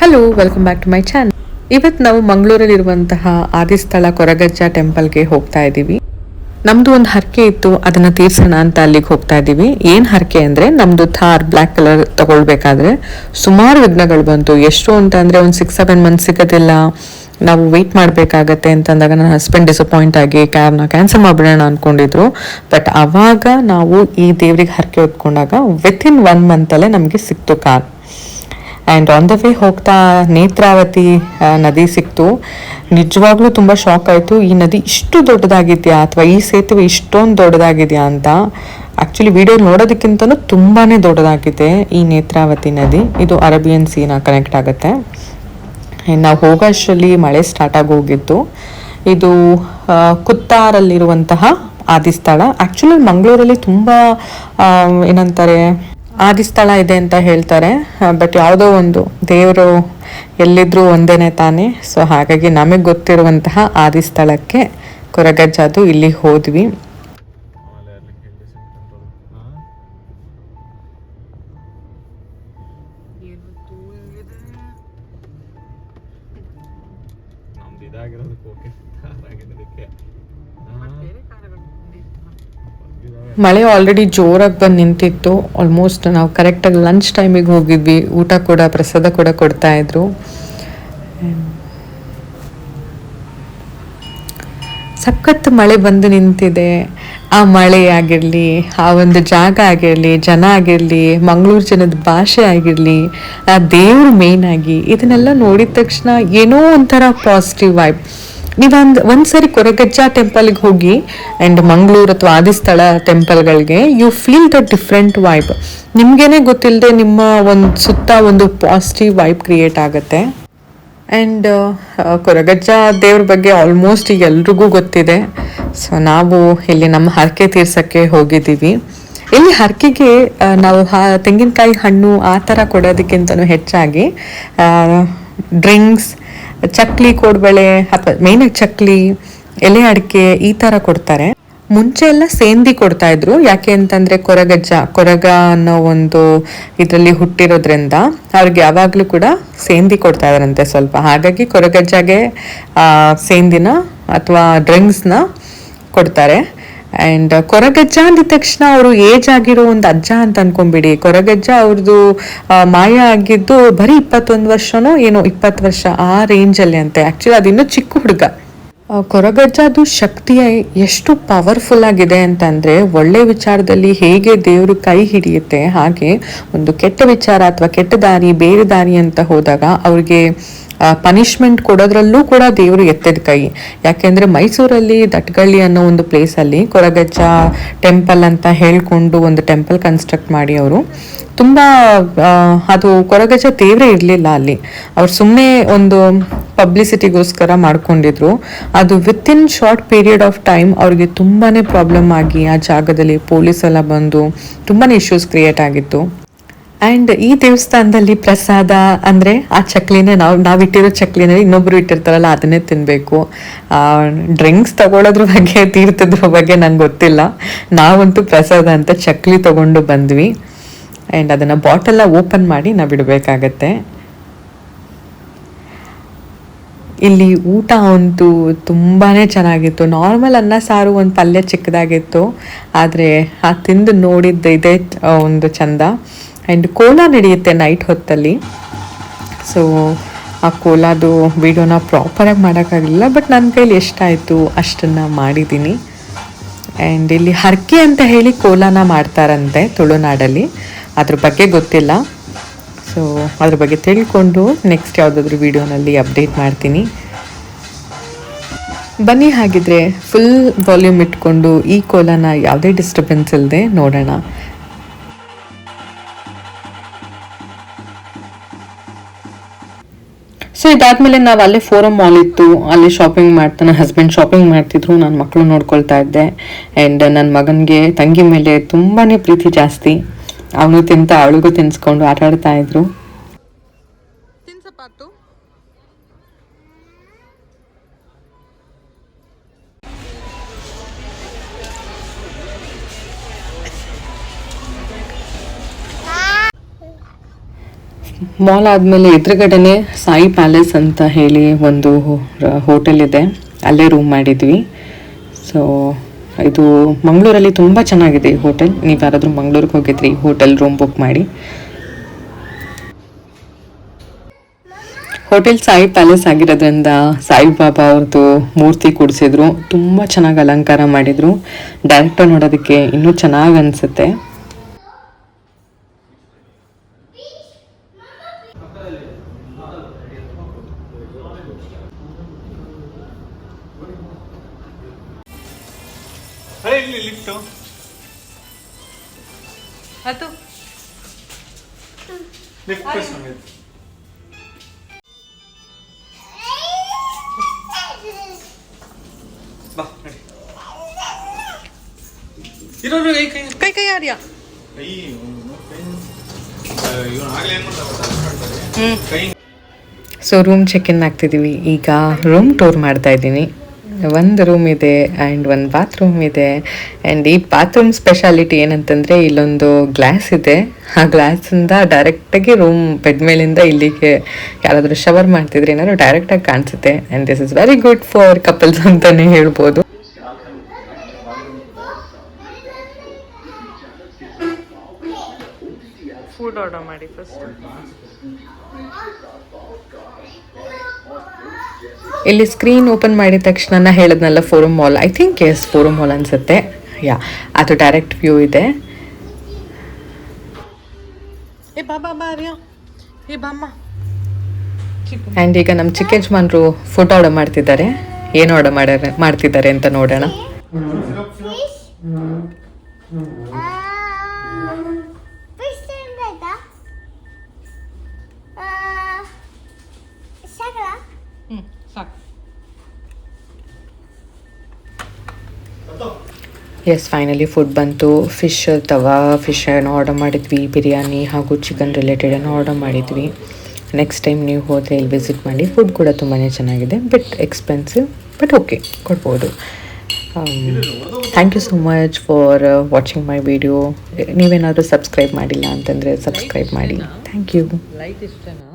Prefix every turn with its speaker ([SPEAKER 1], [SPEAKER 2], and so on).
[SPEAKER 1] Hello, welcome back to my channel. ಇವತ್ತು ನಾವು ಮಂಗಳೂರಲ್ಲಿರುವಂತಹ ಆದಿಸ್ಥಳ ಕೊರಗಜ್ಜ ಟೆಂಪಲ್ಗೆ ಹೋಗ್ತಾ ಇದ್ದೀವಿ. ನಮ್ದು ಒಂದು ಹರಕೆ ಇತ್ತು, ಅದನ್ನ ತೀರ್ಸೋಣ ಅಂತ ಅಲ್ಲಿಗೆ ಹೋಗ್ತಾ ಇದ್ದೀವಿ. ಏನು ಹರಕೆ ಅಂದರೆ ನಮ್ದು ಥಾರ್ ಬ್ಲ್ಯಾಕ್ ಕಲರ್ ತಗೊಳ್ಬೇಕಾದ್ರೆ ಸುಮಾರು ವಿಘ್ನಗಳು ಬಂತು. ಎಷ್ಟು ಅಂತಂದರೆ ಒಂದು 6-7 ಮಂತ್ಸ್ ಸಿಗೋದಿಲ್ಲ, ನಾವು ವೆಯ್ಟ್ ಮಾಡಬೇಕಾಗತ್ತೆ ಅಂತಂದಾಗ ನನ್ನ ಹಸ್ಬೆಂಡ್ ಡಿಸಪಾಯಿಂಟ್ ಆಗಿ ಕ್ಯಾಬ್ನ ಕ್ಯಾನ್ಸಲ್ ಮಾಡಿಬಿಡೋಣ ಅಂದ್ಕೊಂಡಿದ್ರು. ಬಟ್ ಆವಾಗ ನಾವು ಈ ದೇವ್ರಿಗೆ ಹರಕೆ ಹೊತ್ಕೊಂಡಾಗ ವಿತಿನ್ 1 ಮಂತಲ್ಲೇ ನಮಗೆ ಸಿಕ್ತು car. And on the way ಹೋಗ್ತಾ ನೇತ್ರಾವತಿ ನದಿ ಸಿಕ್ತು. ನಿಜವಾಗ್ಲೂ ತುಂಬ ಶಾಕ್ ಆಯಿತು, ಈ ನದಿ ಇಷ್ಟು ದೊಡ್ಡದಾಗಿದೆಯಾ ಅಥವಾ ಈ ಸೇತುವೆ ಇಷ್ಟೊಂದು ದೊಡ್ಡದಾಗಿದೆಯಾ ಅಂತ. ಆ್ಯಕ್ಚುಲಿ ವಿಡಿಯೋ ನೋಡೋದಕ್ಕಿಂತಲೂ ತುಂಬಾ ದೊಡ್ಡದಾಗಿದೆ ಈ ನೇತ್ರಾವತಿ ನದಿ. ಇದು ಅರೇಬಿಯನ್ ಸೀನ ಕನೆಕ್ಟ್ ಆಗುತ್ತೆ. ನಾವು ಹೋಗೋ ಅಷ್ಟರಲ್ಲಿ ಮಳೆ ಸ್ಟಾರ್ಟ್ ಆಗಿ ಹೋಗಿತ್ತು. ಇದು ಕುತ್ತಾರಲ್ಲಿರುವಂತಹ ಆದಿಸ್ಥಳ. ಆ್ಯಕ್ಚುಲಿ ಮಂಗಳೂರಲ್ಲಿ ತುಂಬ ಏನಂತಾರೆ ಆದಿಸ್ಥಳ ಇದೆ ಅಂತ ಹೇಳ್ತಾರೆ. ಬಟ್ ಯಾವುದೋ ಒಂದು ದೇವರು ಎಲ್ಲಿದ್ರೂ ಒಂದೇನೆ ತಾನೇ. ಸೊ ಹಾಗಾಗಿ ನಮಗೆ ಗೊತ್ತಿರುವಂತಹ ಆದಿಸ್ಥಳಕ್ಕೆ ಕೊರಗಜ್ಜದು ಇಲ್ಲಿ ಹೋದ್ವಿ. ಮಳೆ ಆಲ್ರೆಡಿ ಜೋರಾಗಿ ಬಂದು ನಿಂತಿತ್ತು. ಆಲ್ಮೋಸ್ಟ್ ನಾವು ಕರೆಕ್ಟಾಗಿ ಲಂಚ್ ಟೈಮಿಗೆ ಹೋಗಿದ್ವಿ. ಊಟ ಕೂಡ ಪ್ರಸಾದ ಕೂಡ ಕೊಡ್ತಾ ಇದ್ರು. ಸಖತ್ ಮಳೆ ಬಂದು ನಿಂತಿದೆ. ಆ ಮಳೆ ಆಗಿರಲಿ, ಆ ಒಂದು ಜಾಗ ಆಗಿರಲಿ, ಜನ ಆಗಿರಲಿ, ಮಂಗಳೂರು ಜನದ ಭಾಷೆ ಆಗಿರಲಿ, ಆ ದೇವರು ಮೇಯ್ನ್ ಆಗಿ ಇದನ್ನೆಲ್ಲ ನೋಡಿದ ತಕ್ಷಣ ಏನೋ ಒಂಥರ ಪಾಸಿಟಿವ್ ವೈಬ್. ನೀವು ಒಂದ್ಸರಿ ಕೊರಗಜ್ಜ ಟೆಂಪಲ್ಗೆ ಹೋಗಿ ಆ್ಯಂಡ್ ಮಂಗಳೂರು ಅಥವಾ ಆದಿಸ್ಥಳ ಟೆಂಪಲ್ಗಳಿಗೆ you feel the different vibe. ನಿಮಗೇನೆ ಗೊತ್ತಿಲ್ಲದೆ ನಿಮ್ಮ ಒಂದು ಸುತ್ತ ಒಂದು ಪಾಸಿಟಿವ್ ವೈಬ್ ಕ್ರಿಯೇಟ್ ಆಗುತ್ತೆ. ಆ್ಯಂಡ್ ಕೊರಗಜ್ಜ ದೇವ್ರ ಬಗ್ಗೆ ಆಲ್ಮೋಸ್ಟ್ ಈಗ ಎಲ್ರಿಗೂ ಗೊತ್ತಿದೆ. ಸೊ ನಾವು ಇಲ್ಲಿ ನಮ್ಮ ಹರಕೆ ತೀರ್ಸೋಕ್ಕೆ ಹೋಗಿದ್ದೀವಿ. ಇಲ್ಲಿ ಹರಕೆಗೆ ನಾವು ತೆಂಗಿನಕಾಯಿ ಹಣ್ಣು ಆ ಥರ ಕೊಡೋದಕ್ಕಿಂತನೂ ಹೆಚ್ಚಾಗಿ ಡ್ರಿಂಕ್ಸ್, ಚಕ್ಲಿ, ಕೋಡ್ಬಳೆ ಅಥವಾ ಮೇಯ್ನಾಗಿ ಚಕ್ಲಿ, ಎಲೆ ಅಡಿಕೆ ಈ ಥರ ಕೊಡ್ತಾರೆ. ಮುಂಚೆ ಎಲ್ಲ ಸೇಂದಿ ಕೊಡ್ತಾ ಇದ್ರು. ಯಾಕೆ ಅಂತಂದರೆ ಕೊರಗ ಅನ್ನೋ ಒಂದು ಇದರಲ್ಲಿ ಹುಟ್ಟಿರೋದ್ರಿಂದ ಅವ್ರಿಗೆ ಯಾವಾಗಲೂ ಕೂಡ ಸೇಂದಿ ಕೊಡ್ತಾ ಇದ್ದಾರಂತೆ ಸ್ವಲ್ಪ. ಹಾಗಾಗಿ ಕೊರಗಜ್ಜಗೆ ಸೇಂದಿನ ಅಥವಾ ಡ್ರಿಂಕ್ಸ್ನ ಕೊಡ್ತಾರೆ. ಆ್ಯಂಡ್ ಕೊರಗಜ್ಜ ಅಂದಿದ ತಕ್ಷಣ ಅವರು ಏಜ್ ಆಗಿರೋ ಒಂದು ಅಜ್ಜ ಅಂತ ಅನ್ಕೊಂಬಿಡಿ. ಕೊರಗಜ್ಜ ಅವ್ರದ್ದು ಮಾಯ ಆಗಿದ್ದು ಬರೀ 21 ವರ್ಷನೋ ಏನೋ 20 ವರ್ಷ ಆ ರೇಂಜಲ್ಲಿ ಅಂತೆ. ಆ್ಯಕ್ಚುಲಿ ಅದಿನ್ನೂ ಚಿಕ್ಕ ಹುಡುಗ. ಕೊರಗಜ್ಜದು ಶಕ್ತಿ ಎಷ್ಟು ಪವರ್ಫುಲ್ ಆಗಿದೆ ಅಂತಂದರೆ, ಒಳ್ಳೆ ವಿಚಾರದಲ್ಲಿ ಹೇಗೆ ದೇವರು ಕೈ ಹಿಡಿಯುತ್ತೆ ಹಾಗೆ ಒಂದು ಕೆಟ್ಟ ವಿಚಾರ ಅಥವಾ ಕೆಟ್ಟ ದಾರಿ, ಬೇರೆ ದಾರಿ ಅಂತ ಹೋದಾಗ ಅವ್ರಿಗೆ ಪನಿಷ್ಮೆಂಟ್ ಕೊಡೋದ್ರಲ್ಲೂ ಕೂಡ ದೇವರು ಎತ್ತಿದ ಕೈ. ಯಾಕೆಂದರೆ ಮೈಸೂರಲ್ಲಿ ದಟ್ಗಳ್ಳಿ ಅನ್ನೋ ಒಂದು ಪ್ಲೇಸಲ್ಲಿ ಕೊರಗಜ್ಜ ಟೆಂಪಲ್ ಅಂತ ಹೇಳಿಕೊಂಡು ಒಂದು ಟೆಂಪಲ್ ಕನ್ಸ್ಟ್ರಕ್ಟ್ ಮಾಡಿ ಅವರು ತುಂಬ ಅದು ಕೊರಗಜ್ಜ ದೇವರೇ ಇರಲಿಲ್ಲ ಅಲ್ಲಿ. ಅವ್ರು ಸುಮ್ಮನೆ ಒಂದು ಪಬ್ಲಿಸಿಟಿಗೋಸ್ಕರ ಮಾಡ್ಕೊಂಡಿದ್ರು. ಅದು within short period of time ಅವ್ರಿಗೆ ತುಂಬಾ ಪ್ರಾಬ್ಲಮ್ ಆಗಿ ಆ ಜಾಗದಲ್ಲಿ ಪೊಲೀಸ್ ಎಲ್ಲ ಬಂದು ತುಂಬಾ ಇಶ್ಯೂಸ್ ಕ್ರಿಯೇಟ್ ಆಗಿತ್ತು. ಆ್ಯಂಡ್ ಈ ದೇವಸ್ಥಾನದಲ್ಲಿ ಪ್ರಸಾದ ಅಂದರೆ ಆ ಚಕ್ಲಿನೇ ನಾವಿಟ್ಟಿರೋ ಚಕ್ಲಿನೇ ಇನ್ನೊಬ್ಬರು ಇಟ್ಟಿರ್ತಾರಲ್ಲ ಅದನ್ನೇ ತಿನ್ನಬೇಕು. ಡ್ರಿಂಕ್ಸ್ ತಗೊಳ್ಳೋದ್ರ ಬಗ್ಗೆ, ತೀರ್ಥದ್ರ ಬಗ್ಗೆ ನಂಗೆ ಗೊತ್ತಿಲ್ಲ. ನಾವಂತೂ ಪ್ರಸಾದ ಅಂತ ಚಕ್ಲಿ ತಗೊಂಡು ಬಂದ್ವಿ. ಆ್ಯಂಡ್ ಅದನ್ನು ಬಾಟಲ್ಲ ಓಪನ್ ಮಾಡಿ ನಾವು ಇಡಬೇಕಾಗತ್ತೆ. ಇಲ್ಲಿ ಊಟ ಅಂತೂ ತುಂಬಾ ಚೆನ್ನಾಗಿತ್ತು. ನಾರ್ಮಲ್ ಅನ್ನ ಸಾರು, ಒಂದು ಪಲ್ಯ ಚಿಕ್ಕದಾಗಿತ್ತು. ಆದರೆ ಆ ತಿಂದು ನೋಡಿದ್ದು ಇದೇ ಒಂದು ಚಂದ. ಆ್ಯಂಡ್ ಕೋಲಾ ನಡೆಯುತ್ತೆ ನೈಟ್ ಹೊತ್ತಲ್ಲಿ. ಸೊ ಆ ಕೋಲಾದು ವಿಡಿಯೋನ ಪ್ರಾಪರಾಗಿ ಮಾಡೋಕ್ಕಾಗಲಿಲ್ಲ, ಬಟ್ ನನ್ನ ಕೈಲಿ ಎಷ್ಟಾಯಿತು ಅಷ್ಟನ್ನು ಮಾಡಿದ್ದೀನಿ. ಆ್ಯಂಡ್ ಇಲ್ಲಿ ಹರಕೆ ಅಂತ ಹೇಳಿ ಕೋಲಾನ ಮಾಡ್ತಾರಂತೆ ತುಳುನಾಡಲ್ಲಿ. ಅದ್ರ ಬಗ್ಗೆ ಗೊತ್ತಿಲ್ಲ. ಸೊ ಅದ್ರ ಬಗ್ಗೆ ತಿಳ್ಕೊಂಡು ನೆಕ್ಸ್ಟ್ ಯಾವುದಾದ್ರೂ ವಿಡಿಯೋನಲ್ಲಿ ಅಪ್ಡೇಟ್ ಮಾಡ್ತೀನಿ. ಬನ್ನಿ ಹಾಗಿದ್ರೆ ಫುಲ್ ವಾಲ್ಯೂಮ್ ಇಟ್ಕೊಂಡು ಈ ಕೋಲಾನ ಯಾವುದೇ ಡಿಸ್ಟರ್ಬೆನ್ಸ್ ಇಲ್ಲದೆ ನೋಡೋಣ. ಸೊ ಇದಾದ್ಮೇಲೆ ನಾವು ಅಲ್ಲೇ ಫೋರಮ್ ಮಾಲ್ ಇತ್ತು, ಅಲ್ಲಿ ಶಾಪಿಂಗ್ ನನ್ನ ಹಸ್ಬೆಂಡ್ ಶಾಪಿಂಗ್ ಮಾಡ್ತಿದ್ರು, ನಾನು ಮಕ್ಕಳು ನೋಡ್ಕೊಳ್ತಾ ಇದ್ದೆ. ಆ್ಯಂಡ್ ನನ್ನ ಮಗನಿಗೆ ತಂಗಿ ಮೇಲೆ ತುಂಬಾ ಪ್ರೀತಿ ಜಾಸ್ತಿ. ಅವನು ತಿಂತ ಅವಳಿಗೂ ತಿನ್ಸ್ಕೊಂಡು ಆಟ ಆಡ್ತಾ ಇದ್ರು. ಮಾಲ್ ಆದಮೇಲೆ ಎದುರುಗಡೆನೆ ಸಾಯಿ ಪ್ಯಾಲೇಸ್ ಅಂತ ಹೇಳಿ ಒಂದು ಹೋಟೆಲ್ ಇದೆ, ಅಲ್ಲೇ ರೂಮ್ ಮಾಡಿದ್ವಿ. ಸೊ ಇದು ಮಂಗಳೂರಲ್ಲಿ ತುಂಬ ಚೆನ್ನಾಗಿದೆ ಈ ಹೋಟೆಲ್. ನೀವು ಯಾರಾದರೂ ಮಂಗಳೂರಿಗೆ ಹೋಗಿದ್ರಿ ಈ ಹೋಟೆಲ್ ರೂಮ್ ಬುಕ್ ಮಾಡಿ. ಹೋಟೆಲ್ ಸಾಯಿ ಪ್ಯಾಲೇಸ್ ಆಗಿರೋದ್ರಿಂದ ಸಾಯಿಬಾಬಾ ಅವ್ರದ್ದು ಮೂರ್ತಿ ಕೂಡಿಸಿದ್ರು, ತುಂಬ ಚೆನ್ನಾಗಿ ಅಲಂಕಾರ ಮಾಡಿದರು. ಡೈರೆಕ್ಟಾಗಿ ನೋಡೋದಕ್ಕೆ ಇನ್ನೂ ಚೆನ್ನಾಗಿ ಅನಿಸುತ್ತೆ.
[SPEAKER 2] ಅದು ಕೈ ಕೈ ಯಾರ್ಯಾ
[SPEAKER 1] ಸೊ ರೂಮ್ ಚೆಕ್ ಇನ್ ಆಗ್ತಿದ್ದೀವಿ. ಈಗ ರೂಮ್ ಟೂರ್ ಮಾಡ್ತಾ ಇದ್ದೀನಿ. ಒಂದು ರೂಮ್ ಇದೆ ಆ್ಯಂಡ್ ಒಂದು ಬಾತ್ರೂಮ್ ಇದೆ. ಆ್ಯಂಡ್ ಈ ಬಾತ್ರೂಮ್ ಸ್ಪೆಷಾಲಿಟಿ ಏನಂತಂದರೆ ಇಲ್ಲೊಂದು ಗ್ಲಾಸ್ ಇದೆ. ಆ ಗ್ಲಾಸಿಂದ ಡೈರೆಕ್ಟಾಗಿ ರೂಮ್ ಬೆಡ್ ಮೇಲಿಂದ ಇಲ್ಲಿಗೆ ಯಾರಾದರೂ ಶವರ್ ಮಾಡ್ತಿದ್ರೆ ಏನಾದ್ರು ಡೈರೆಕ್ಟಾಗಿ ಕಾಣಿಸುತ್ತೆ. And this is very good for couples ಅಂತಲೇ ಹೇಳ್ಬೋದು.
[SPEAKER 2] ಫುಡ್ ಆರ್ಡರ್ ಮಾಡಿ ಫಸ್ಟ್.
[SPEAKER 1] ಇಲ್ಲಿ ಸ್ಕ್ರೀನ್ ಓಪನ್ ಮಾಡಿದ ತಕ್ಷಣ ಹೇಳಿದ್ನಲ್ಲ Forum mall, I think is Forum mall ಅನಿಸುತ್ತೆ. ಯಾ, ಅದು ಡೈರೆಕ್ಟ್ ವ್ಯೂ ಇದೆ.
[SPEAKER 2] ಏ ಬಾಬಾ ಬಾರ್ಯಾ, ಏ ಬಾಮ್ಮ.
[SPEAKER 1] ಆ್ಯಂಡ್ ಈಗ ನಮ್ಮ ಚಿಕ್ಕ ಯಜಮಾನ್ರು ಫುಡ್ ಆರ್ಡರ್ ಮಾಡ್ತಿದ್ದಾರೆ. ಏನು ಆರ್ಡರ್ ಮಾಡ್ತಿದ್ದಾರೆ ಅಂತ ನೋಡೋಣ. ಎಸ್, ಫೈನಲಿ ಫುಡ್ ಬಂತು. ಫಿಶ್ ಏನೋ ಆರ್ಡರ್ ಮಾಡಿದ್ವಿ, ಬಿರಿಯಾನಿ ಹಾಗೂ ಚಿಕನ್ ರಿಲೇಟೆಡ್ ಏನೋ ಆರ್ಡರ್ ಮಾಡಿದ್ವಿ. ನೆಕ್ಸ್ಟ್ ಟೈಮ್ ನೀವು ಹೋದರೆ ಇಲ್ಲಿ ವಿಸಿಟ್ ಮಾಡಿ. ಫುಡ್ ಕೂಡ ತುಂಬಾ ಚೆನ್ನಾಗಿದೆ, ಬಟ್ ಎಕ್ಸ್ಪೆನ್ಸಿವ್, ಬಟ್ ಓಕೆ, ಕೊಡ್ಬೋದು. Thank you so much for watching my video. ನೀವೇನಾದರೂ ಸಬ್ಸ್ಕ್ರೈಬ್ ಮಾಡಿಲ್ಲ ಅಂತಂದರೆ ಸಬ್ಸ್ಕ್ರೈಬ್ ಮಾಡಿ. Thank you.
[SPEAKER 2] ಲೈಟ್ ಇಷ್ಟನಾ?